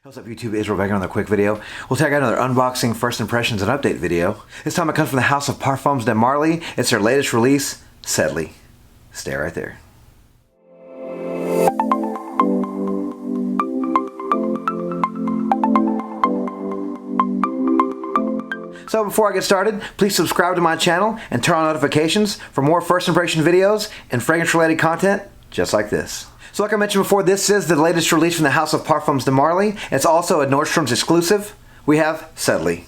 What's up YouTube, Israel back here on the quick video. We'll take another unboxing, first impressions, and update video. This time it comes from the house of Parfums de Marly. It's their latest release, Sedley. Stay right there. So before I get started, please subscribe to my channel and turn on notifications for more first impression videos and fragrance related content just like this. So like I mentioned before, this is the latest release from the house of Parfums de Marly. It's also a Nordstrom's exclusive. We have Sedley.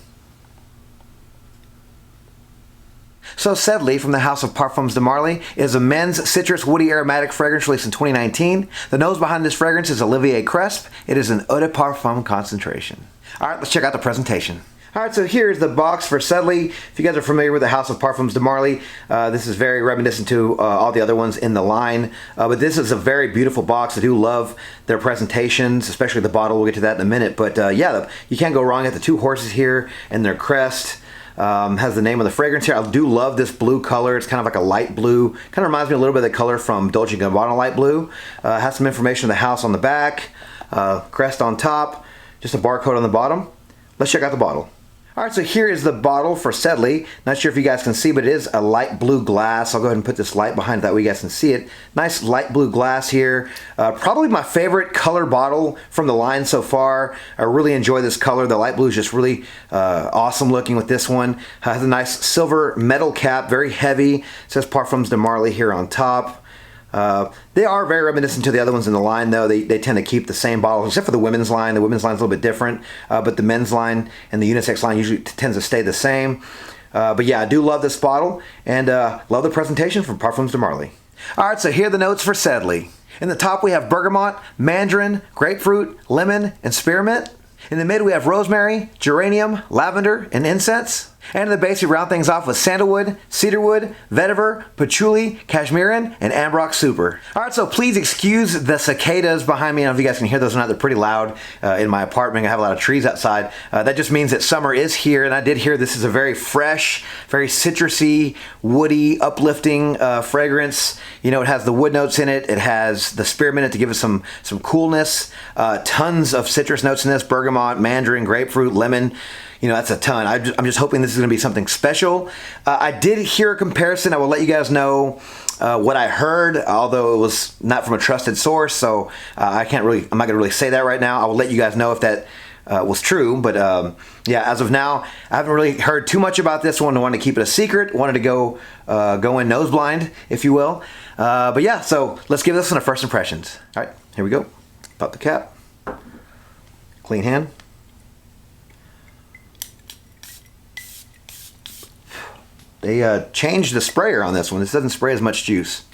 So Sedley from the house of Parfums de Marly is a men's citrus woody aromatic fragrance released in 2019. The nose behind this fragrance is Olivier Cresp. It is an eau de parfum concentration. Alright, let's check out the presentation. Alright, so here's the box for Sedley. If you guys are familiar with the house of Parfums de Marly, this is very reminiscent to all the other ones in the line. But this is a very beautiful box. I do love their presentations, especially the bottle. We'll get to that in a minute. But yeah, you can't go wrong. At the two horses here and their crest. Has the name of the fragrance here. I do love this blue color. It's kind of like a light blue. Kind of reminds me a little bit of the color from Dolce & Gabbana light blue. Has some information of the house on the back. Crest on top. Just a barcode on the bottom. Let's check out the bottle. Alright, so here is the bottle for Sedley. Not sure if you guys can see, but it is a light blue glass. I'll go ahead and put this light behind it, that way you guys can see it. Nice light blue glass here. Probably my favorite color bottle from the line so far. I really enjoy this color. The light blue is just really awesome looking with this one. Has a nice silver metal cap, very heavy. It says Parfums de Marly here on top. They are very reminiscent to the other ones in the line, though. They tend to keep the same bottles, except for the women's line. The women's line is a little bit different, but the men's line and the unisex line usually tends to stay the same. But yeah, I do love this bottle, and love the presentation from Parfums de Marly. Alright, so here are the notes for Sedley. In the top we have bergamot, mandarin, grapefruit, lemon, and spearmint. In the mid we have rosemary, geranium, lavender, and incense. And in the base we round things off with sandalwood, cedarwood, vetiver, patchouli, cashmeran, and ambrox super. Alright, so please excuse the cicadas behind me. I don't know if you guys can hear those or not. They're pretty loud in my apartment. I have a lot of trees outside. That just means that summer is here, and I did hear this is a very fresh, very citrusy, woody, uplifting fragrance. You know, it has the wood notes in it. It has the spearmint in it to give it some coolness. Tons of citrus notes in this: bergamot, mandarin, grapefruit, lemon. You know, that's a ton. I'm just hoping this is going to be something special. I did hear a comparison. I will let you guys know what I heard, although it was not from a trusted source, so I'm not going to really say that right now. I will let you guys know if that was true, but yeah, as of now, I haven't really heard too much about this one. I wanted to keep it a secret. Wanted to go in nose blind, if you will. But yeah, so let's give this one a first impressions. All right, here we go. Pop the cap. Clean hand. They changed the sprayer on this one. This doesn't spray as much juice.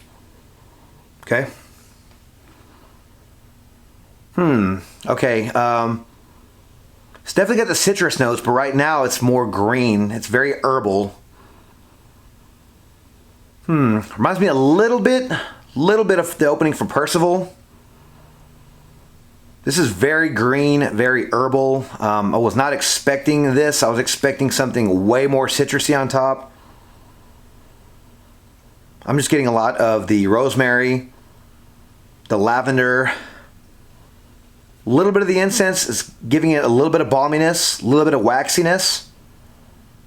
Okay. Okay. It's definitely got the citrus notes, but right now it's more green. It's very herbal. Reminds me a little bit of the opening from Percival. This is very green, very herbal. I was not expecting this. I was expecting something way more citrusy on top. I'm just getting a lot of the rosemary, the lavender, a little bit of the incense is giving it a little bit of balminess, a little bit of waxiness,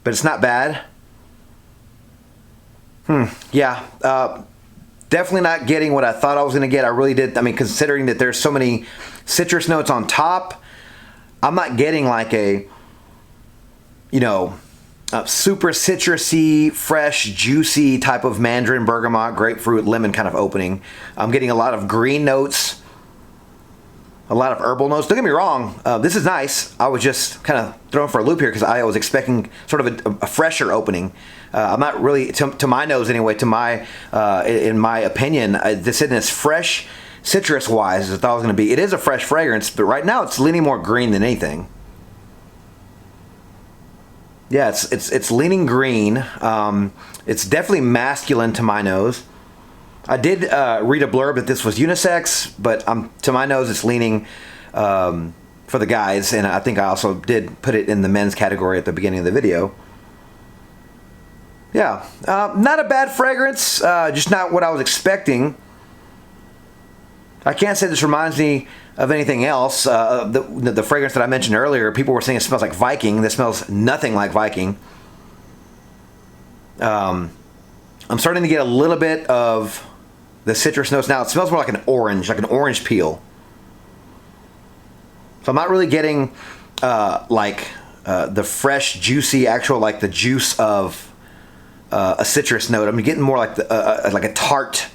but it's not bad. Yeah, definitely not getting what I thought I was going to get. I really did. I mean, considering that there's so many citrus notes on top, I'm not getting like a, you know, a super citrusy, fresh, juicy type of mandarin, bergamot, grapefruit, lemon kind of opening. I'm getting a lot of green notes, a lot of herbal notes. Don't get me wrong, this is nice. I was just kind of thrown for a loop here because I was expecting sort of a fresher opening. I'm not really, to my nose anyway, in my opinion, this isn't as fresh citrus-wise as I thought it was going to be. It is a fresh fragrance, but right now it's leaning more green than anything. Yeah, it's leaning green. It's definitely masculine to my nose. I did read a blurb that this was unisex, but to my nose it's leaning for the guys, and I think I also did put it in the men's category at the beginning of the video. Yeah, not a bad fragrance, just not what I was expecting. I can't say this reminds me of anything else. The fragrance that I mentioned earlier, people were saying it smells like Viking. This smells nothing like Viking. I'm starting to get a little bit of the citrus notes now. It smells more like an orange peel. So I'm not really getting the fresh, juicy, actual like the juice of a citrus note. I'm getting more like a tart,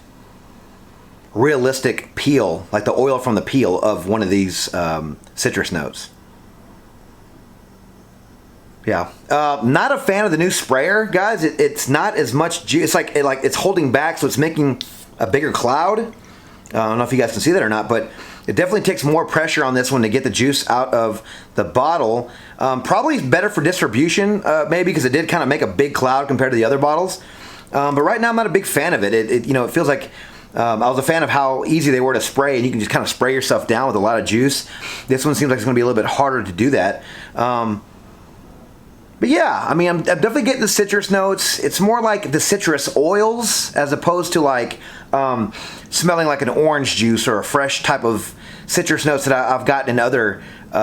realistic peel, like the oil from the peel of one of these citrus notes. Yeah, not a fan of the new sprayer, guys. It's not as much juice. It's like it's holding back, so it's making a bigger cloud. I don't know if you guys can see that or not, but it definitely takes more pressure on this one to get the juice out of the bottle. Probably better for distribution, maybe, because it did kind of make a big cloud compared to the other bottles. But right now, I'm not a big fan of it. It feels like I was a fan of how easy they were to spray, and you can just kind of spray yourself down with a lot of juice. This one seems like it's going to be a little bit harder to do that. But yeah, I mean, I'm definitely getting the citrus notes. It's more like the citrus oils as opposed to like smelling like an orange juice or a fresh type of citrus notes that I've gotten in other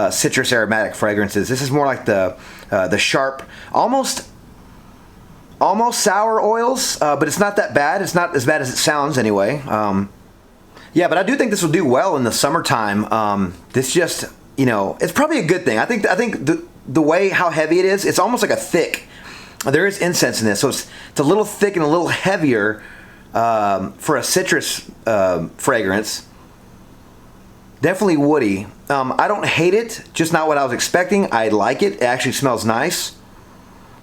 citrus aromatic fragrances. This is more like the sharp, almost sour oils, but it's not that bad. It's not as bad as it sounds anyway. Yeah, but I do think this will do well in the summertime. This just, it's probably a good thing. I think the way how heavy it is, it's almost like a thick. There is incense in this, so it's a little thick and a little heavier for a citrus fragrance. Definitely woody. I don't hate it, just not what I was expecting. I like it. It actually smells nice.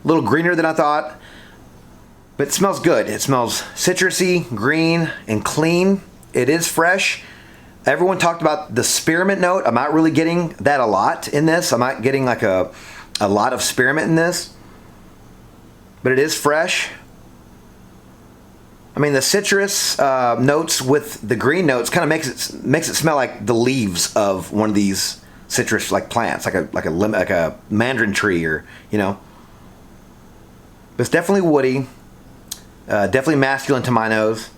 A little greener than I thought, but it smells good. It smells citrusy, green, and clean. It is fresh. Everyone talked about the spearmint note. I'm not really getting that a lot in this. I'm not getting like a lot of spearmint in this. But it is fresh. I mean, the citrus notes with the green notes kind of makes it smell like the leaves of one of these citrus like plants, like a mandarin tree, or But it's definitely woody. Definitely masculine to my nose.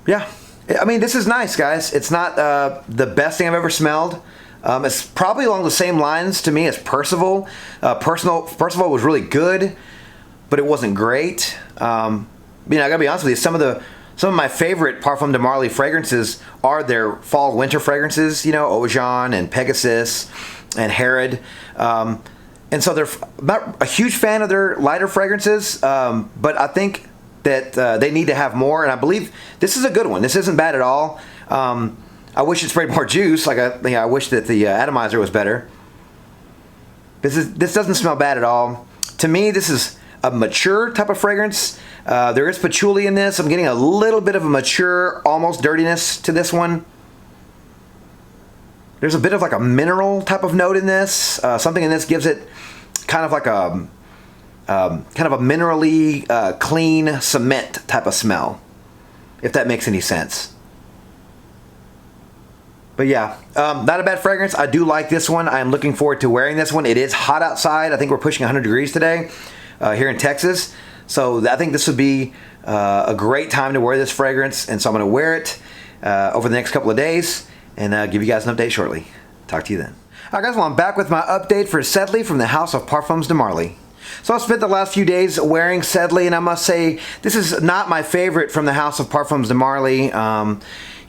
Yeah. I mean, this is nice, guys. It's not the best thing I've ever smelled. It's probably along the same lines to me as Percival. Percival was really good, but it wasn't great. I gotta be honest with you. Some of my favorite Parfums de Marly fragrances are their fall/winter fragrances. Ojan and Pegasus and Herod. And so I'm not a huge fan of their lighter fragrances, but I think that they need to have more, and I believe this is a good one. This isn't bad at all. I wish it sprayed more juice. I wish that the atomizer was better. This doesn't smell bad at all. To me, this is a mature type of fragrance. There is patchouli in this. I'm getting a little bit of a mature, almost dirtiness to this one. There's a bit of like a mineral type of note in this. Something in this gives it kind of like a minerally clean cement type of smell, if that makes any sense. But yeah, not a bad fragrance. I do like this one. I'm looking forward to wearing this one. It is hot outside. I think we're pushing 100 degrees today here in Texas. So I think this would be a great time to wear this fragrance. And so I'm going to wear it over the next couple of days and give you guys an update shortly. Talk to you then. All right, guys, well, I'm back with my update for Sedley from the house of Parfums de Marly. So I spent the last few days wearing Sedley, and I must say, this is not my favorite from the house of Parfums de Marly.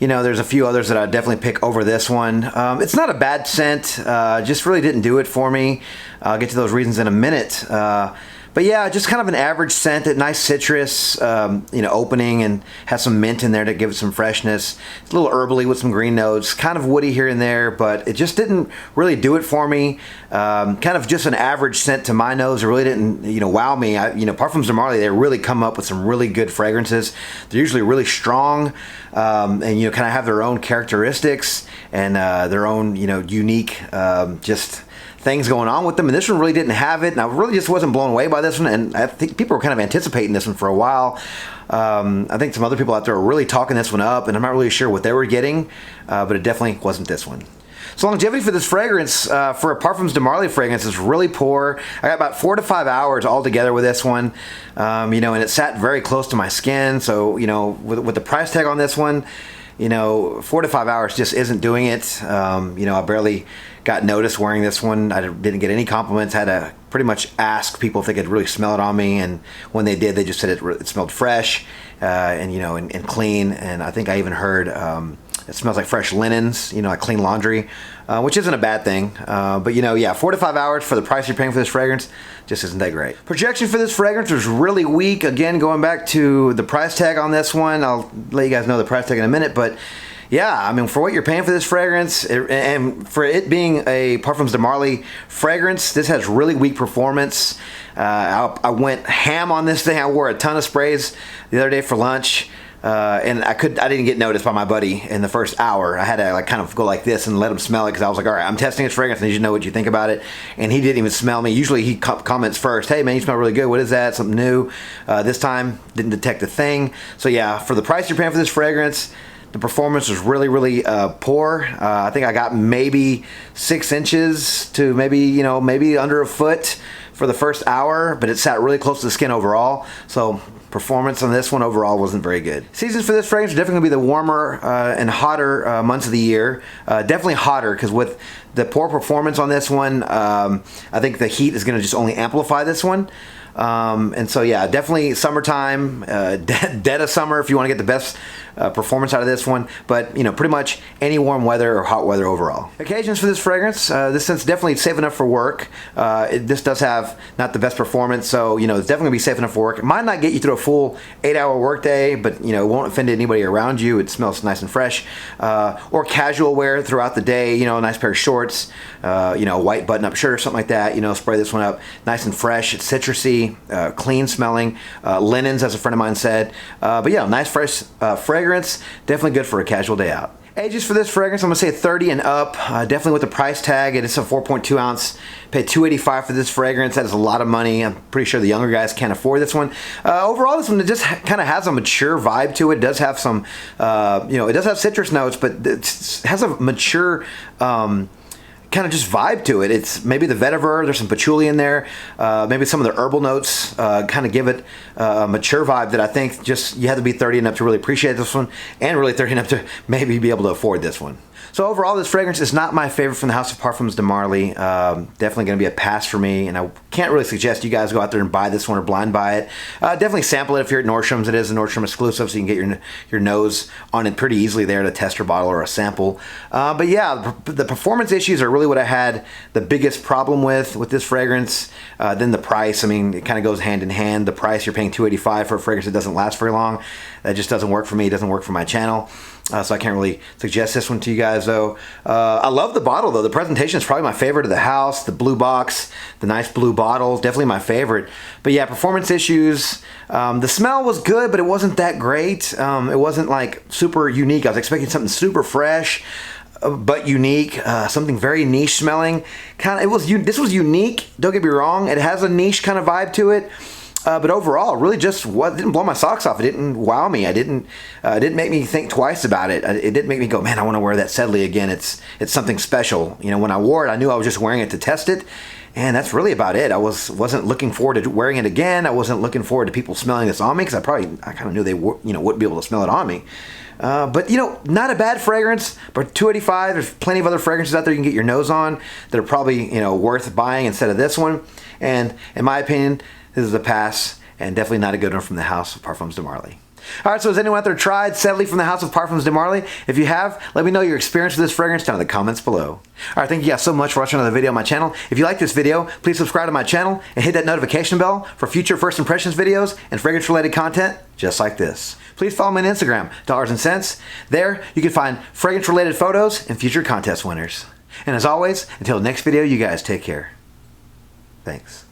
There's a few others that I'd definitely pick over this one. It's not a bad scent, just really didn't do it for me. I'll get to those reasons in a minute. But yeah, just kind of an average scent, that nice citrus, opening, and has some mint in there to give it some freshness. It's a little herbally with some green notes, kind of woody here and there, but it just didn't really do it for me. Kind of just an average scent to my nose. It really didn't, wow me. Parfums de Marly, they really come up with some really good fragrances. They're usually really strong, and kind of have their own characteristics and their own, unique, just things going on with them, and this one really didn't have it, and I really just wasn't blown away by this one, and I think people were kind of anticipating this one for a while. I think some other people out there are really talking this one up, and I'm not really sure what they were getting, but it definitely wasn't this one. So longevity for this fragrance, for a Parfums de Marly fragrance, is really poor. I got about 4 to 5 hours altogether with this one, and it sat very close to my skin, so, with the price tag on this one, you know, 4 to 5 hours just isn't doing it. You know, I barely got noticed wearing this one. I didn't get any compliments. Had to pretty much ask people if they could really smell it on me, and when they did, they just said it smelled fresh and, you know, and clean. And I think I even heard it smells like fresh linens, you know, like clean laundry, which isn't a bad thing. But, you know, yeah, 4 to 5 hours for the price you're paying for this fragrance just isn't that great. Projection for this fragrance was really weak. Again, going back to the price tag on this one, I'll let you guys know the price tag in a minute, but yeah, I mean, for what you're paying for this fragrance, and for it being a Parfums de Marly fragrance, this has really weak performance. I went ham on this thing. I wore a ton of sprays the other day for lunch. And I didn't get noticed by my buddy in the first hour. I had to like kind of go like this and let him smell it, because I was like, all right, I'm testing this fragrance, I need you to know what you think about it. And he didn't even smell me. Usually he comments first, hey man, you smell really good, what is that, something new? This time, didn't detect a thing. So yeah, for the price you're paying for this fragrance, the performance was really, really poor. I think I got maybe 6 inches to maybe under a foot for the first hour, but it sat really close to the skin overall. So performance on this one overall wasn't very good. Seasons for this fragrance are definitely gonna be the warmer and hotter months of the year. Definitely hotter, because with the poor performance on this one, I think the heat is gonna just only amplify this one. And so yeah, definitely summertime, dead of summer if you want to get the best performance out of this one, but you know, pretty much any warm weather or hot weather overall. Occasions for this fragrance, this scent's definitely safe enough for work. This does have not the best performance, so you know, it's definitely gonna be safe enough for work. It might not get you through a full 8-hour workday, but you know, it won't offend anybody around you. It smells nice and fresh. Or casual wear throughout the day, you know, a nice pair of shorts, you know, a white button-up shirt or something like that, you know, spray this one up nice and fresh. It's citrusy, clean smelling, linens, as a friend of mine said. But yeah, nice fresh fragrance, definitely good for a casual day out. Ages for this fragrance, I'm gonna say 30 and up. Definitely with the price tag, it's a 4.2 ounce. Paid $285 for this fragrance. That is a lot of money. I'm pretty sure the younger guys can't afford this one. Overall, this one just kind of has a mature vibe to it. It does have some, you know, it does have citrus notes, but it has a mature kind of just vibe to it. It's maybe the vetiver, there's some patchouli in there, maybe some of the herbal notes kind of give it a mature vibe that I think just you have to be 30 and up to really appreciate this one, and really 30 and up to maybe be able to afford this one. So overall, this fragrance is not my favorite from the House of Parfums de Marly. Definitely going to be a pass for me, and I can't really suggest you guys go out there and buy this one or blind buy it. Definitely sample it if you're at Nordstrom's. It is a Nordstrom exclusive, so you can get your nose on it pretty easily there to test your bottle or a sample. But yeah, the performance issues are really what I had the biggest problem with this fragrance. Then the price, I mean, it kind of goes hand in hand. The price, you're paying $285 for a fragrance that doesn't last very long. That just doesn't work for me. It doesn't work for my channel. So I can't really suggest this one to you guys though. I love the bottle though. The presentation is probably my favorite of the house. The blue box, the nice blue bottle, definitely my favorite. But yeah, performance issues. The smell was good, but it wasn't that great. It wasn't like super unique. I was expecting something super fresh, but unique, something very niche smelling. This was unique, don't get me wrong. It has a niche kind of vibe to it. But overall, really just didn't blow my socks off. It didn't wow me. It didn't make me think twice about it. It didn't make me go, man, I want to wear that Sedley again. It's something special. You know, when I wore it, I knew I was just wearing it to test it, and that's really about it. I wasn't looking forward to wearing it again. I wasn't looking forward to people smelling this on me, because I kind of knew they wouldn't be able to smell it on me. But you know, not a bad fragrance, but $285. There's plenty of other fragrances out there you can get your nose on that are probably worth buying instead of this one. And in my opinion, this is a pass, and definitely not a good one from the House of Parfums de Marly. All right, so has anyone out there tried Sedley from the House of Parfums de Marly? If you have, let me know your experience with this fragrance down in the comments below. All right, thank you guys so much for watching another video on my channel. If you like this video, please subscribe to my channel and hit that notification bell for future first impressions videos and fragrance-related content just like this. Please follow me on Instagram, Dollars and Cents. There, you can find fragrance-related photos and future contest winners. And as always, until the next video, you guys take care. Thanks.